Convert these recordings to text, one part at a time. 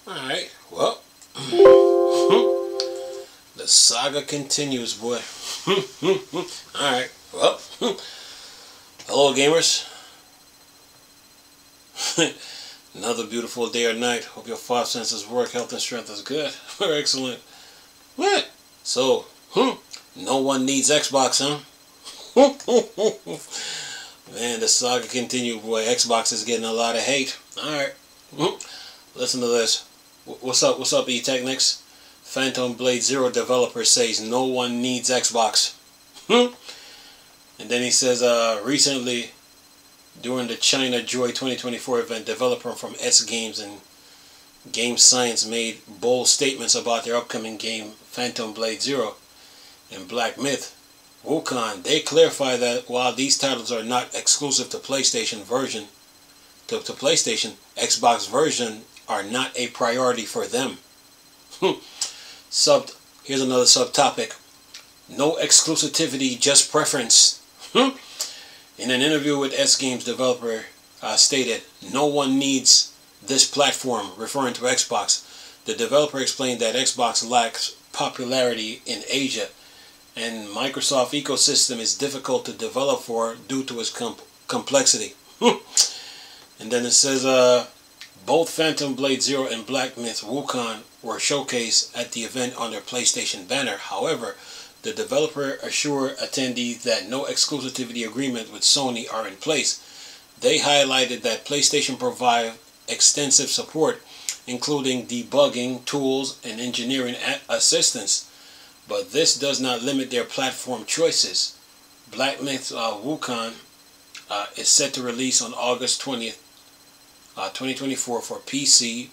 Alright, well, the saga continues, boy. Alright, well, hello gamers. Another beautiful day or night. Hope your five senses work, health and strength is good. Excellent. What? So, no one needs Xbox, huh? Man, the saga continues, boy. Xbox is getting a lot of hate. Alright. Listen to this. What's up, E-Technics? Phantom Blade Zero developer says no one needs Xbox. And then he says, recently, during the China Joy 2024 event, developer from S Games and Game Science made bold statements about their upcoming game, Phantom Blade Zero and Black Myth Wukong. They clarify that while these titles are not exclusive to PlayStation version, to PlayStation, Xbox version are not a priority for them. Here's another subtopic. No exclusivity, just preference. In an interview with S Games, developer stated, no one needs this platform, referring to Xbox. The developer explained that Xbox lacks popularity in Asia and Microsoft ecosystem is difficult to develop for due to its complexity. And then it says, both Phantom Blade Zero and Black Myth Wukong were showcased at the event on their PlayStation banner. However, the developer assured attendees that no exclusivity agreement with Sony are in place. They highlighted that PlayStation provides extensive support, including debugging, tools, and engineering assistance, but this does not limit their platform choices. Black Myth Wukong is set to release on August 20th, 2024 for PC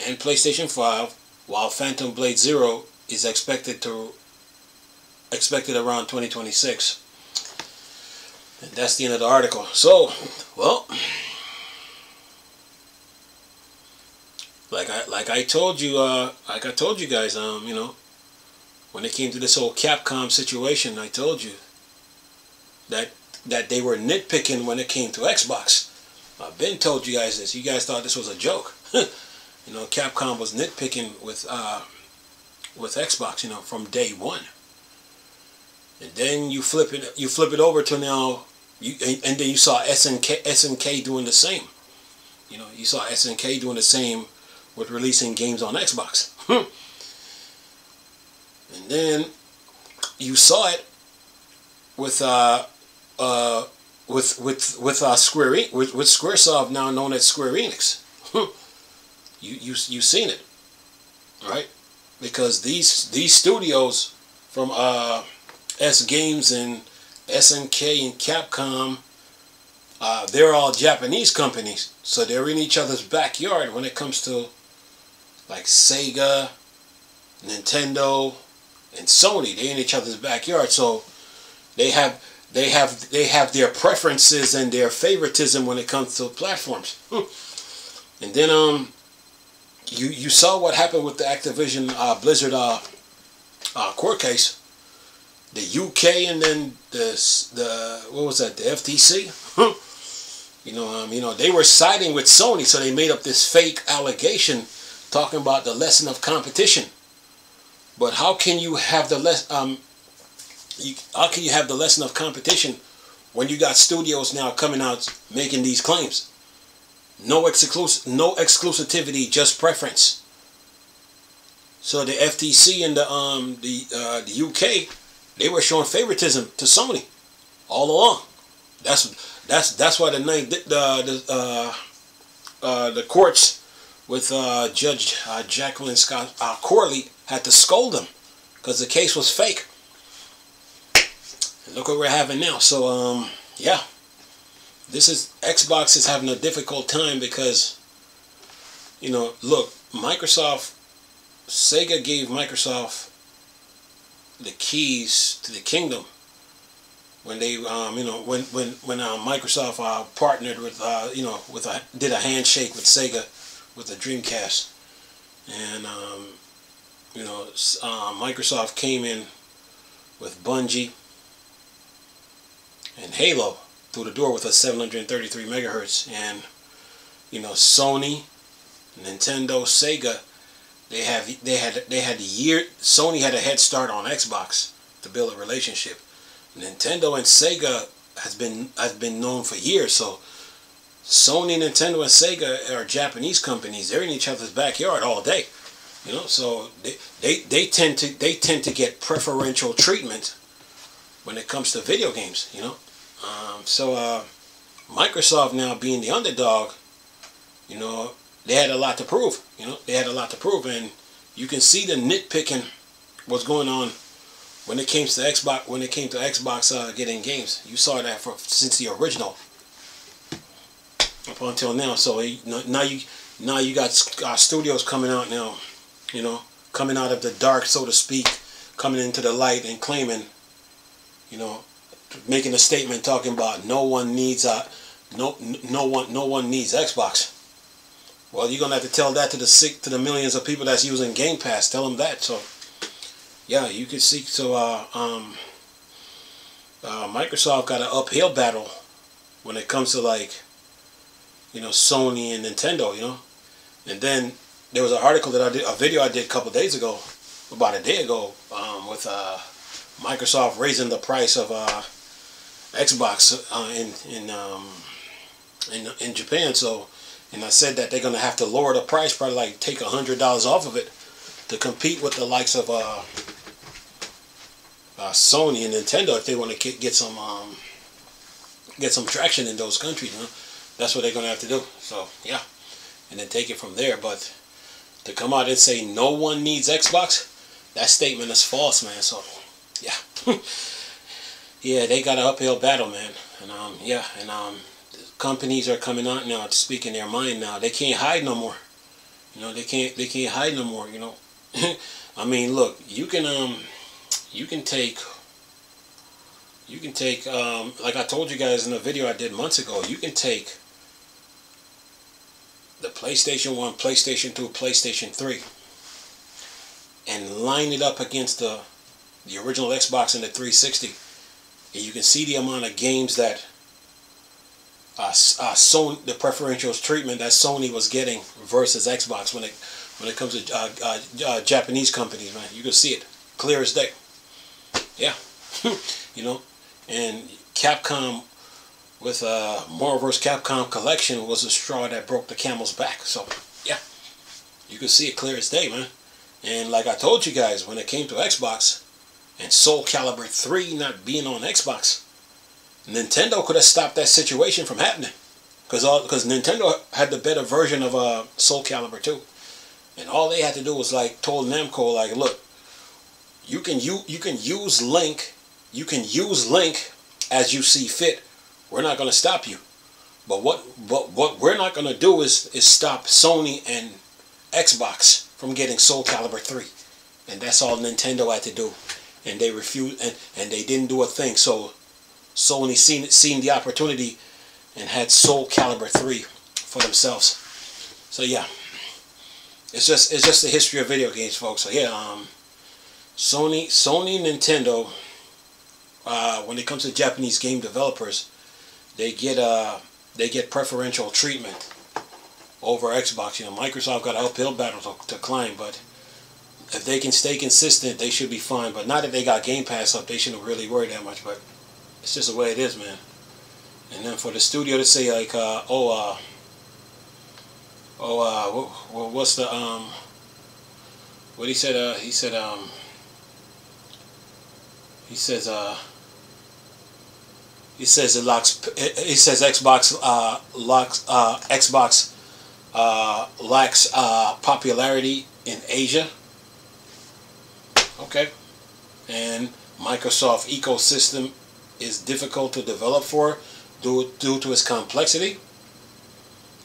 and PlayStation 5, while Phantom Blade Zero is expected around 2026. And that's the end of the article. So, well, like I told you guys, you know, when it came to this whole Capcom situation, I told you that they were nitpicking when it came to Xbox. I've been told you guys this. You guys thought this was a joke. You know, Capcom was nitpicking with Xbox, you know, from day one. And then you flip it over to now, and then you saw SNK doing the same. You know, you saw SNK doing the same with releasing games on Xbox. And then you saw it with Squaresoft, now known as Square Enix. You seen it, right? Because these studios from S Games and SNK and Capcom, they're all Japanese companies, so they're in each other's backyard when it comes to like Sega, Nintendo, and Sony. They're in each other's backyard, so they have their preferences and their favoritism when it comes to platforms. And then you saw what happened with the Activision Blizzard court case. The UK and then the what was that? The FTC. You know, they were siding with Sony, so they made up this fake allegation talking about the lesson of competition. But how can you have the how can you have the lesson of competition when you got studios now coming out making these claims? No exclusivity, just preference. So the FTC and the UK, they were showing favoritism to Sony all along. That's why the courts with Judge Jacqueline Scott Corley had to scold them because the case was fake. And look what we're having now. So yeah, Xbox is having a difficult time because, you know, look, Sega gave Microsoft the keys to the kingdom when they, you know, when Microsoft partnered with, you know, did a handshake with Sega with the Dreamcast, and you know, Microsoft came in with Bungie and Halo through the door with a 733 megahertz, and you know, Sony, Nintendo, Sega, Sony had a head start on Xbox to build a relationship. Nintendo and Sega has been known for years. So Sony, Nintendo, and Sega are Japanese companies. They're in each other's backyard all day. You know, so they tend to get preferential treatment when it comes to video games. You know, Microsoft now being the underdog, you know, they had a lot to prove. You know, they had a lot to prove, and you can see the nitpicking what's going on when it came to Xbox. When it came to Xbox getting games, you saw that since the original up until now. So now you got studios coming out now. You know, coming out of the dark, so to speak, coming into the light and claiming, you know, making a statement talking about no one needs no one needs Xbox. Well, you're gonna have to tell that to the millions of people that's using Game Pass. Tell them that. So yeah, you can see. So Microsoft got an uphill battle when it comes to, like, you know, Sony and Nintendo. You know, and then there was an article that a video I did a couple days ago, about a day ago, with Microsoft raising the price of Xbox in Japan. So, and I said that they're gonna have to lower the price, probably like take $100 off of it to compete with the likes of Sony and Nintendo if they want to get some traction in those countries. You know, that's what they're gonna have to do. So yeah, and then take it from there. But to come out and say no one needs Xbox, that statement is false, man. So yeah. Yeah, they got an uphill battle, man. And companies are coming out now speaking their mind now. They can't hide no more. You know, they can't hide no more, you know. I mean, look, you can take like I told you guys in a video I did months ago, you can take the PlayStation 1, PlayStation 2, PlayStation 3 and line it up against the original Xbox and the 360, and you can see the amount of games that Sony, the preferential treatment that Sony was getting versus Xbox when it comes to Japanese companies, man. You can see it clear as day. Yeah. You know, and Capcom with Marvel vs. Capcom Collection was a straw that broke the camel's back. So yeah, you can see it clear as day, man. And like I told you guys, when it came to Xbox and Soul Calibur 3 not being on Xbox, Nintendo could have stopped that situation from happening, because Nintendo had the better version of Soul Calibur 2, and all they had to do was told Namco, like, look, you can use Link as you see fit. We're not going to stop you, but what we're not going to do is stop Sony and Xbox from getting Soul Calibur 3, and that's all Nintendo had to do, and they refused, and they didn't do a thing. So Sony seen the opportunity and had Soul Calibur 3 for themselves. So yeah, it's just the history of video games, folks. So yeah, Sony, Nintendo, when it comes to Japanese game developers, they get preferential treatment over Xbox. You know, Microsoft got an uphill battle to climb, but if they can stay consistent, they should be fine. But now that they got Game Pass up, they shouldn't really worry that much. But it's just the way it is, man. And then for the studio to say like, what's the what he said? He says it locks. He says Xbox lacks popularity in Asia. Okay, and Microsoft ecosystem is difficult to develop for due to its complexity.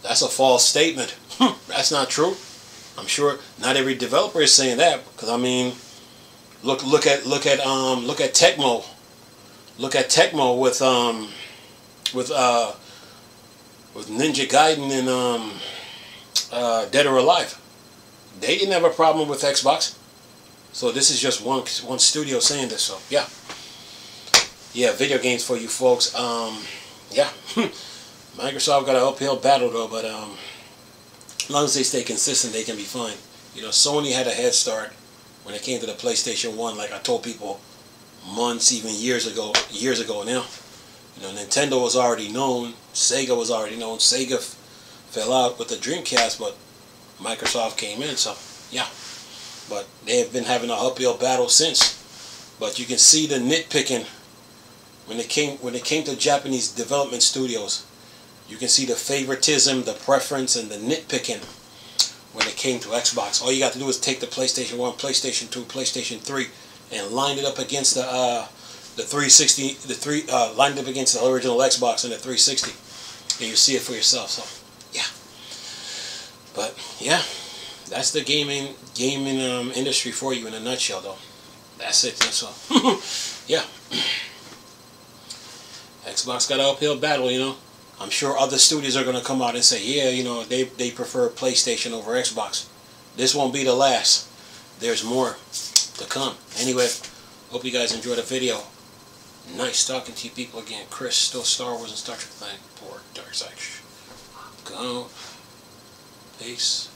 That's a false statement. That's not true. I'm sure not every developer is saying that, because I mean, look at Tecmo. Look at Tecmo with Ninja Gaiden and Dead or Alive. They didn't have a problem with Xbox. So this is just one studio saying this. So yeah, video games for you folks. Yeah, Microsoft got an uphill battle though, but As long as they stay consistent, they can be fine. You know, Sony had a head start when it came to the PlayStation 1, like I told people months, even years ago now. You know, Nintendo was already known, Sega was already known. Sega fell out with the Dreamcast, but Microsoft came in, so yeah. But they have been having an uphill battle since. But you can see the nitpicking when it came to Japanese development studios. You can see the favoritism, the preference, and the nitpicking when it came to Xbox. All you got to do is take the PlayStation 1, PlayStation 2, PlayStation 3, and line it up against the 360, line it up against the original Xbox and the 360, and you see it for yourself. So, yeah. But yeah, that's the gaming industry for you in a nutshell, though. That's it. That's all. Yeah. Xbox got an uphill battle, you know. I'm sure other studios are going to come out and say, yeah, you know, they prefer PlayStation over Xbox. This won't be the last. There's more to come. Anyway, hope you guys enjoyed the video. Nice talking to you people again. Chris, still Star Wars and Star Trek thing. Poor Dark Side. Go. Peace.